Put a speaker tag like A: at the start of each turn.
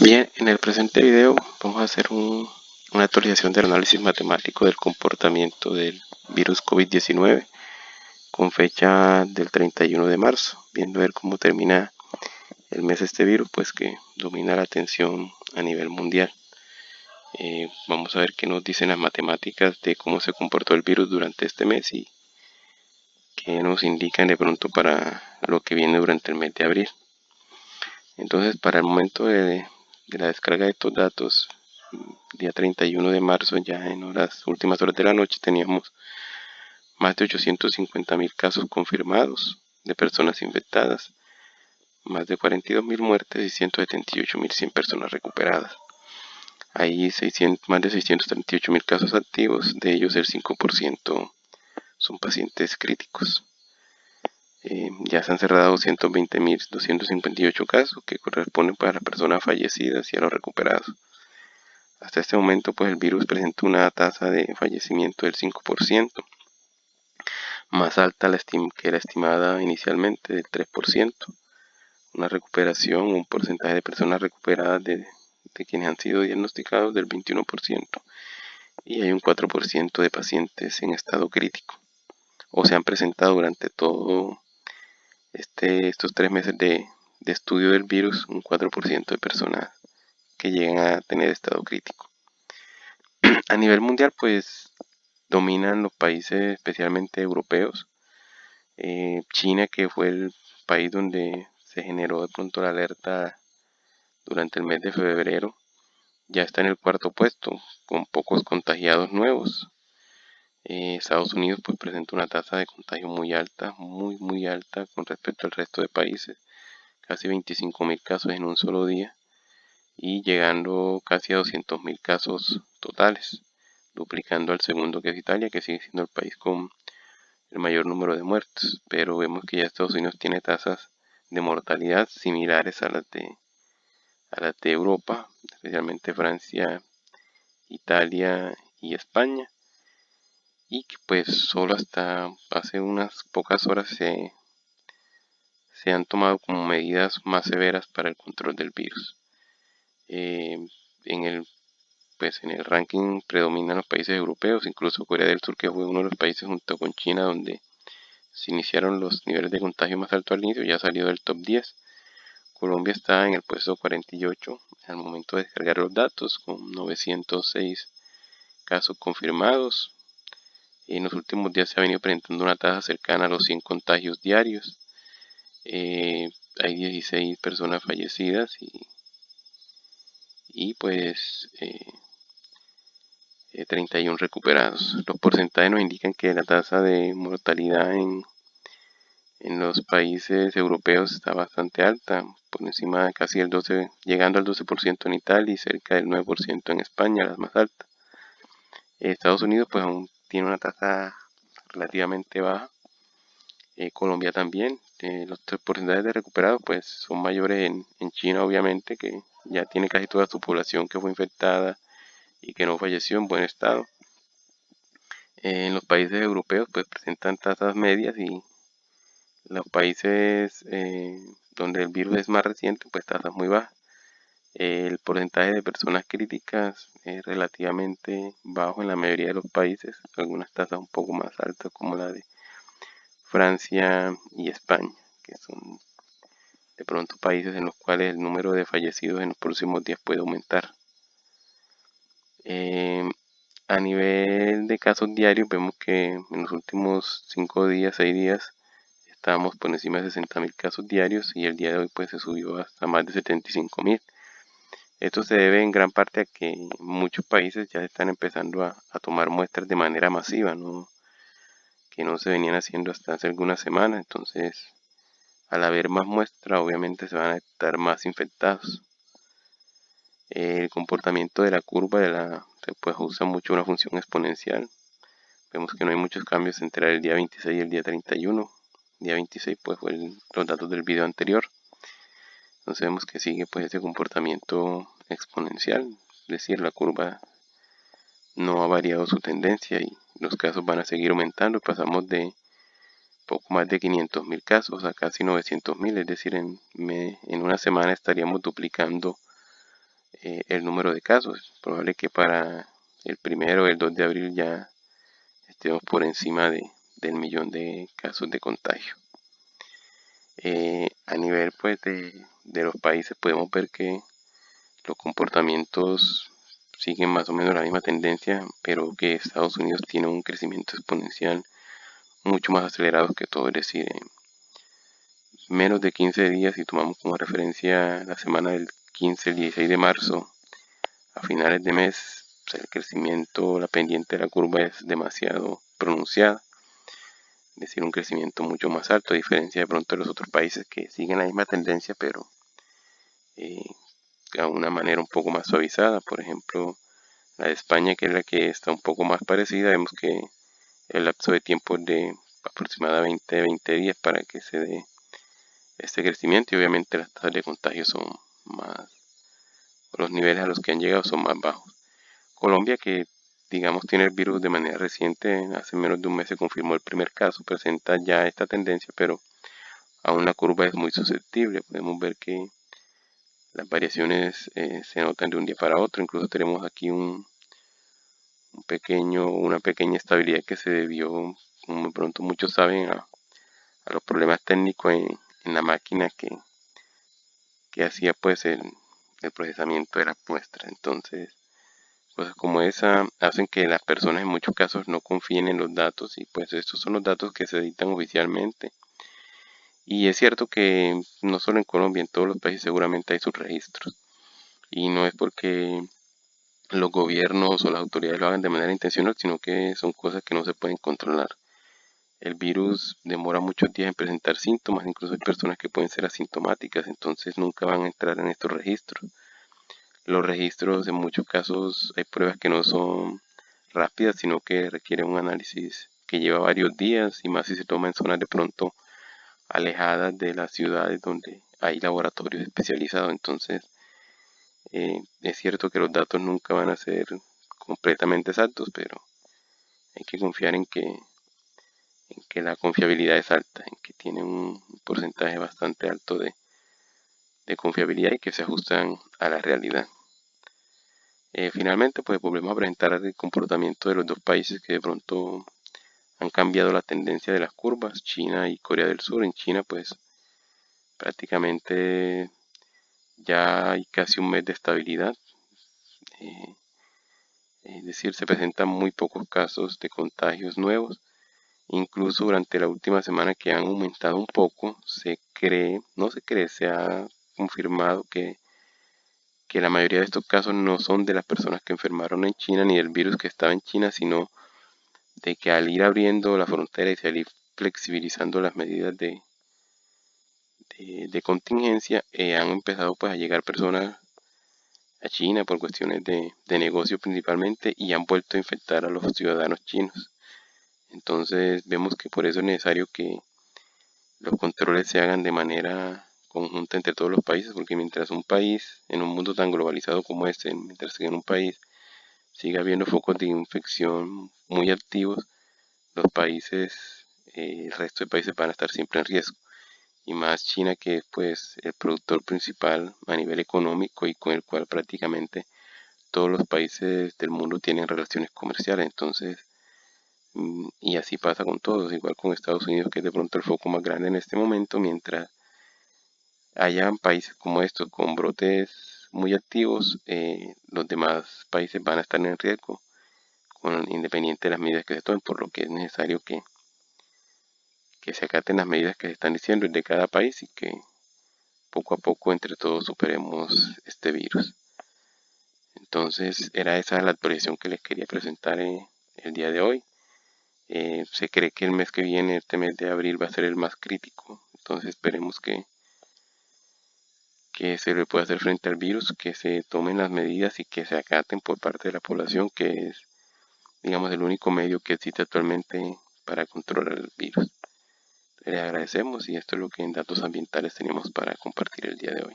A: Bien, en el presente video vamos a hacer una actualización del análisis matemático del comportamiento del virus COVID-19 con fecha del 31 de marzo, viendo a ver cómo termina el mes este virus, pues que domina la atención a nivel mundial. Vamos a ver qué nos dicen las matemáticas de cómo se comportó el virus durante este mes y qué nos indican de pronto para lo que viene durante el mes de abril. Entonces, para el momento de la descarga de estos datos, día 31 de marzo, ya en las últimas horas de la noche, teníamos más de 850.000 casos confirmados de personas infectadas, más de 42.000 muertes y 178.100 personas recuperadas. Hay más de 638.000 casos activos, de ellos el 5% son pacientes críticos. Ya se han cerrado 220.258 casos que corresponden para las personas fallecidas y a los recuperados. Hasta este momento, pues el virus presenta una tasa de fallecimiento del 5%, más alta que la estimada inicialmente del 3%, una recuperación, un porcentaje de personas recuperadas de quienes han sido diagnosticados del 21%, y hay un 4% de pacientes en estado crítico, o se han presentado durante todo estos 3 meses de estudio del virus, un 4% de personas que llegan a tener estado crítico. A nivel mundial, pues dominan los países especialmente europeos. China, que fue el país donde se generó de pronto la alerta durante el mes de febrero, ya está en el cuarto puesto, con pocos contagiados nuevos. Estados Unidos pues presenta una tasa de contagio muy alta, muy alta con respecto al resto de países, casi 25.000 casos en un solo día y llegando casi a 200.000 casos totales, duplicando al segundo, que es Italia, que sigue siendo el país con el mayor número de muertos, pero vemos que ya Estados Unidos tiene tasas de mortalidad similares a las de Europa, especialmente Francia, Italia y España, y que pues solo hasta hace unas pocas horas se han tomado como medidas más severas para el control del virus. En el en el ranking predominan los países europeos, incluso Corea del Sur, que fue uno de los países junto con China donde se iniciaron los niveles de contagio más altos al inicio, ya salió del top 10. Colombia está en el puesto 48 al momento de descargar los datos, con 906 casos confirmados. En los últimos días se ha venido presentando una tasa cercana a los 100 contagios diarios. Hay 16 personas fallecidas y pues 31 recuperados. Los porcentajes nos indican que la tasa de mortalidad en los países europeos está bastante alta, por encima de casi el 12, llegando al 12% en Italia y cerca del 9% en España, las más altas. Estados Unidos pues aún tiene una tasa relativamente baja. Colombia también. Los porcentajes de recuperados pues son mayores en China, obviamente, que ya tiene casi toda su población que fue infectada y que no falleció en buen estado. En los países europeos pues presentan tasas medias, y los países donde el virus es más reciente pues tasas muy bajas. El porcentaje de personas críticas es relativamente bajo en la mayoría de los países, algunas tasas un poco más altas como la de Francia y España, que son de pronto países en los cuales el número de fallecidos en los próximos días puede aumentar. A nivel de casos diarios vemos que en los últimos 5 días, 6 días, estábamos por encima de 60.000 casos diarios y el día de hoy pues se subió hasta más de 75.000. Esto se debe en gran parte a que muchos países ya están empezando a tomar muestras de manera masiva, que no se venían haciendo hasta hace algunas semanas. Entonces, al haber más muestras, obviamente se van a estar más infectados. El comportamiento de la curva pues usa mucho una función exponencial. Vemos que no hay muchos cambios entre el día 26 y el día 31. El día 26 pues fue los datos del video anterior. Entonces vemos que sigue pues ese comportamiento exponencial, es decir, la curva no ha variado su tendencia y los casos van a seguir aumentando. Pasamos de poco más de 500.000 casos a casi 900.000, es decir, en una semana estaríamos duplicando el número de casos. Es probable que para el 1 o el 2 de abril ya estemos por encima del millón de casos de contagio. A nivel pues de los países podemos ver que los comportamientos siguen más o menos la misma tendencia, pero que Estados Unidos tiene un crecimiento exponencial mucho más acelerado que todo, es decir, en menos de 15 días, si tomamos como referencia la semana del 15 al 16 de marzo, a finales de mes, el crecimiento, la pendiente de la curva es demasiado pronunciada, es decir, un crecimiento mucho más alto, a diferencia de pronto de los otros países que siguen la misma tendencia, pero eh, a una manera un poco más suavizada. Por ejemplo, la de España, que es la que está un poco más parecida, vemos que el lapso de tiempo es de aproximadamente 20 días para que se dé este crecimiento, y obviamente las tasas de contagio son más, los niveles a los que han llegado son más bajos. Colombia, que digamos tiene el virus de manera reciente, hace menos de un mes se confirmó el primer caso, presenta ya esta tendencia, pero aún la curva es muy susceptible. Podemos ver que las variaciones se notan de un día para otro. Incluso tenemos aquí una pequeña estabilidad que se debió, como de pronto muchos saben, a los problemas técnicos en la máquina que hacía pues el procesamiento de las muestras. Entonces, cosas como esa hacen que las personas en muchos casos no confíen en los datos, y pues estos son los datos que se editan oficialmente. Y es cierto que no solo en Colombia, en todos los países seguramente hay sus registros. Y no es porque los gobiernos o las autoridades lo hagan de manera intencional, sino que son cosas que no se pueden controlar. El virus demora muchos días en presentar síntomas, incluso hay personas que pueden ser asintomáticas, entonces nunca van a entrar en estos registros. Los registros en muchos casos hay pruebas que no son rápidas, sino que requieren un análisis que lleva varios días, y más si se toma en zonas de pronto alejadas de las ciudades donde hay laboratorios especializados. Entonces, es cierto que los datos nunca van a ser completamente exactos, pero hay que confiar en que la confiabilidad es alta, en que tiene un porcentaje bastante alto de confiabilidad y que se ajustan a la realidad. Finalmente, pues volvemos a presentar el comportamiento de los dos países que de pronto han cambiado la tendencia de las curvas, China y Corea del Sur. En China, pues prácticamente ya hay casi un mes de estabilidad, eh, es decir, se presentan muy pocos casos de contagios nuevos. Incluso durante la última semana, que han aumentado un poco, se ha confirmado que la mayoría de estos casos no son de las personas que enfermaron en China ni del virus que estaba en China, sino de que al ir abriendo la frontera y al ir flexibilizando las medidas de contingencia, han empezado pues a llegar personas a China por cuestiones de negocio principalmente, y han vuelto a infectar a los ciudadanos chinos. Entonces vemos que por eso es necesario que los controles se hagan de manera conjunta entre todos los países, porque mientras un país, en un mundo tan globalizado como este, mientras que en un país siga habiendo focos de infección muy activos, el resto de países van a estar siempre en riesgo. Y más China, que es pues el productor principal a nivel económico y con el cual prácticamente todos los países del mundo tienen relaciones comerciales. Entonces, y así pasa con todos, igual con Estados Unidos, que es de pronto el foco más grande en este momento. Mientras hayan países como estos con brotes muy activos, los demás países van a estar en riesgo, independiente de las medidas que se tomen, por lo que es necesario que se acaten las medidas que se están diciendo de cada país, y que poco a poco entre todos superemos este virus. Entonces era esa la actualización que les quería presentar el día de hoy. Se cree que el mes que viene, este mes de abril, va a ser el más crítico. Entonces esperemos que se le pueda hacer frente al virus, que se tomen las medidas y que se acaten por parte de la población, que es, digamos, el único medio que existe actualmente para controlar el virus. Les agradecemos, y esto es lo que en datos ambientales tenemos para compartir el día de hoy.